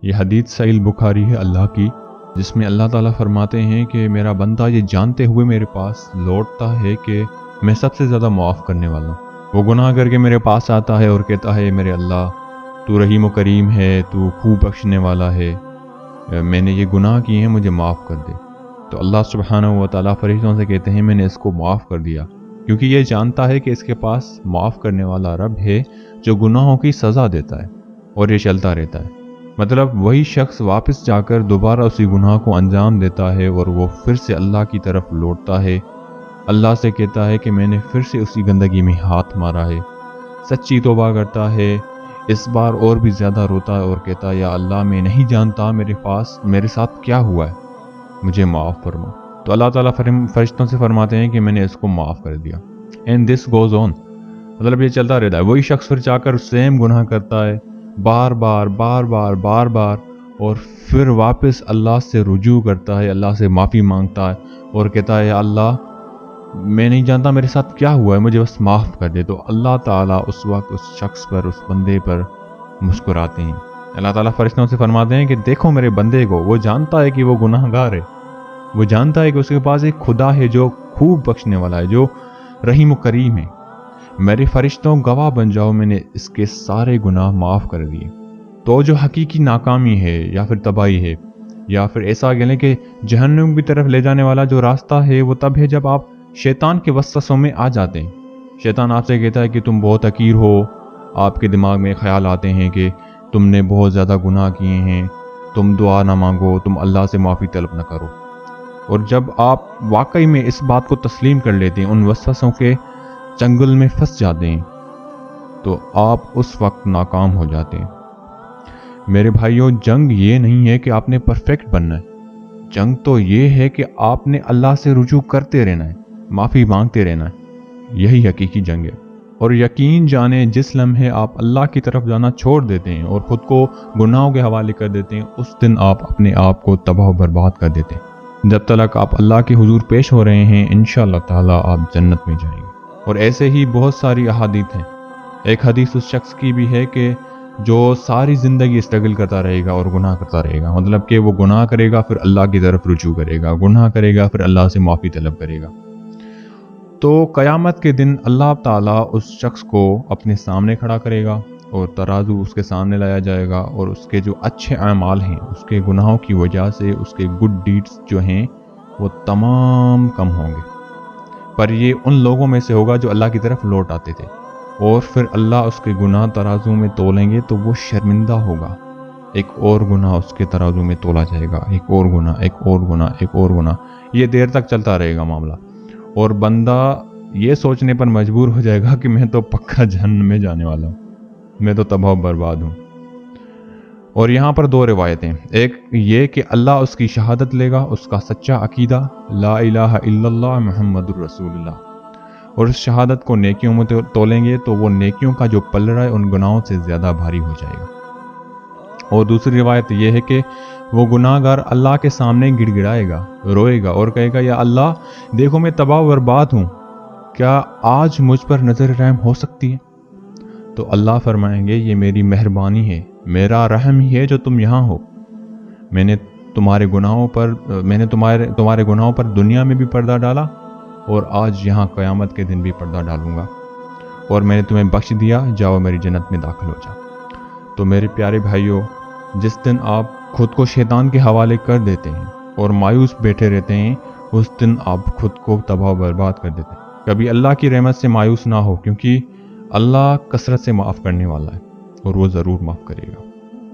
یہ حدیث صحیح بخاری ہے اللہ کی، جس میں اللہ تعالیٰ فرماتے ہیں کہ میرا بندہ یہ جانتے ہوئے میرے پاس لوٹتا ہے کہ میں سب سے زیادہ معاف کرنے والا ہوں۔ وہ گناہ کر کے میرے پاس آتا ہے اور کہتا ہے میرے اللہ تو رحیم و کریم ہے، تو خوب بخشنے والا ہے، میں نے یہ گناہ کیے ہیں، مجھے معاف کر دے۔ تو اللہ سبحانہ و تعالیٰ فرشتوں سے کہتے ہیں میں نے اس کو معاف کر دیا، کیونکہ یہ جانتا ہے کہ اس کے پاس معاف کرنے والا رب ہے جو گناہوں کی سزا دیتا ہے، اور یہ چلتا رہتا ہے۔ مطلب وہی شخص واپس جا کر دوبارہ اسی گناہ کو انجام دیتا ہے، اور وہ پھر سے اللہ کی طرف لوٹتا ہے، اللہ سے کہتا ہے کہ میں نے پھر سے اسی گندگی میں ہاتھ مارا ہے، سچی توبہ کرتا ہے، اس بار اور بھی زیادہ روتا ہے اور کہتا ہے یا اللہ میں نہیں جانتا میرے ساتھ کیا ہوا ہے، مجھے معاف فرما۔ تو اللہ تعالیٰ فرشتوں سے فرماتے ہیں کہ میں نے اس کو معاف کر دیا۔ اینڈ دس گوز آن، مطلب یہ چلتا رہتا ہے، وہی شخص پھر جا کر سیم گناہ کرتا ہے بار بار، اور پھر واپس اللہ سے رجوع کرتا ہے، اللہ سے معافی مانگتا ہے اور کہتا ہے یا اللہ میں نہیں جانتا میرے ساتھ کیا ہوا ہے، مجھے بس معاف کر دے۔ تو اللہ تعالیٰ اس وقت اس شخص پر، اس بندے پر مسکراتے ہیں۔ اللہ تعالیٰ فرشتوں سے فرماتے ہیں کہ دیکھو میرے بندے کو، وہ جانتا ہے کہ وہ گناہ گار ہے، وہ جانتا ہے کہ اس کے پاس ایک خدا ہے جو خوب بخشنے والا ہے، جو رحیم و کریم ہے۔ میرے فرشتوں گواہ بن جاؤ، میں نے اس کے سارے گناہ معاف کر دیے۔ تو جو حقیقی ناکامی ہے یا پھر تباہی ہے، یا پھر ایسا کہہ لیں کہ جہنم کی طرف لے جانے والا جو راستہ ہے، وہ تب ہے جب آپ شیطان کے وسوسوں میں آ جاتے ہیں۔ شیطان آپ سے کہتا ہے کہ تم بہت حقیر ہو، آپ کے دماغ میں خیال آتے ہیں کہ تم نے بہت زیادہ گناہ کیے ہیں، تم دعا نہ مانگو، تم اللہ سے معافی طلب نہ کرو۔ اور جب آپ واقعی میں اس بات کو تسلیم کر لیتے ہیں، ان وسوسوں کے چنگل میں پھنس جاتے ہیں، تو آپ اس وقت ناکام ہو جاتے ہیں۔ میرے بھائیوں، جنگ یہ نہیں ہے کہ آپ نے پرفیکٹ بننا ہے، جنگ تو یہ ہے کہ آپ نے اللہ سے رجوع کرتے رہنا ہے، معافی مانگتے رہنا ہے، یہی حقیقی جنگ ہے۔ اور یقین جانیں جس لمحے آپ اللہ کی طرف جانا چھوڑ دیتے ہیں اور خود کو گناہوں کے حوالے کر دیتے ہیں، اس دن آپ اپنے آپ کو تباہ و برباد کر دیتے ہیں۔ جب تک آپ اللہ کے حضور پیش ہو رہے ہیں، انشاءاللہ تعالی آپ جنت میں جائیں گے۔ اور ایسے ہی بہت ساری احادیث ہیں۔ ایک حدیث اس شخص کی بھی ہے کہ جو ساری زندگی اسٹرگل کرتا رہے گا اور گناہ کرتا رہے گا، مطلب کہ وہ گناہ کرے گا پھر اللہ کی طرف رجوع کرے گا، گناہ کرے گا پھر اللہ سے معافی طلب کرے گا۔ تو قیامت کے دن اللہ تعالیٰ اس شخص کو اپنے سامنے کھڑا کرے گا، اور ترازو اس کے سامنے لایا جائے گا، اور اس کے جو اچھے اعمال ہیں، اس کے گناہوں کی وجہ سے اس کے گڈ ڈیڈز جو ہیں وہ تمام کم ہوں گے، پر یہ ان لوگوں میں سے ہوگا جو اللہ کی طرف لوٹ آتے تھے، اور پھر اللہ اس کے گناہ ترازو میں تولیں گے تو وہ شرمندہ ہوگا۔ ایک اور گناہ اس کے ترازو میں تولا جائے گا، ایک اور گناہ، ایک اور گناہ، ایک اور گناہ، یہ دیر تک چلتا رہے گا معاملہ، اور بندہ یہ سوچنے پر مجبور ہو جائے گا کہ میں تو پکا جہنم میں جانے والا ہوں، میں تو تباہ و برباد ہوں۔ اور یہاں پر دو روایتیں، ایک یہ کہ اللہ اس کی شہادت لے گا، اس کا سچا عقیدہ لا الہ الا اللہ محمد الرسول اللہ، اور اس شہادت کو نیکیوں میں تولیں گے تو وہ نیکیوں کا جو پلڑا ہے ان گناہوں سے زیادہ بھاری ہو جائے گا۔ اور دوسری روایت یہ ہے کہ وہ گناہ گار اللہ کے سامنے گڑ گڑائے گا، روئے گا اور کہے گا یا اللہ دیکھو میں تباہ و برباد ہوں، کیا آج مجھ پر نظر رحم ہو سکتی ہے؟ تو اللہ فرمائیں گے یہ میری مہربانی ہے، میرا رحم ہی ہے جو تم یہاں ہو، میں نے تمہارے گناہوں پر دنیا میں بھی پردہ ڈالا، اور آج یہاں قیامت کے دن بھی پردہ ڈالوں گا، اور میں نے تمہیں بخش دیا، جاؤ میری جنت میں داخل ہو جاؤ۔ تو میرے پیارے بھائیوں، جس دن آپ خود کو شیطان کے حوالے کر دیتے ہیں اور مایوس بیٹھے رہتے ہیں، اس دن آپ خود کو تباہ و برباد کر دیتے ہیں۔ کبھی اللہ کی رحمت سے مایوس نہ ہو، کیونکہ اللہ کثرت سے معاف کرنے والا ہے اور وہ ضرور معاف کرے گا۔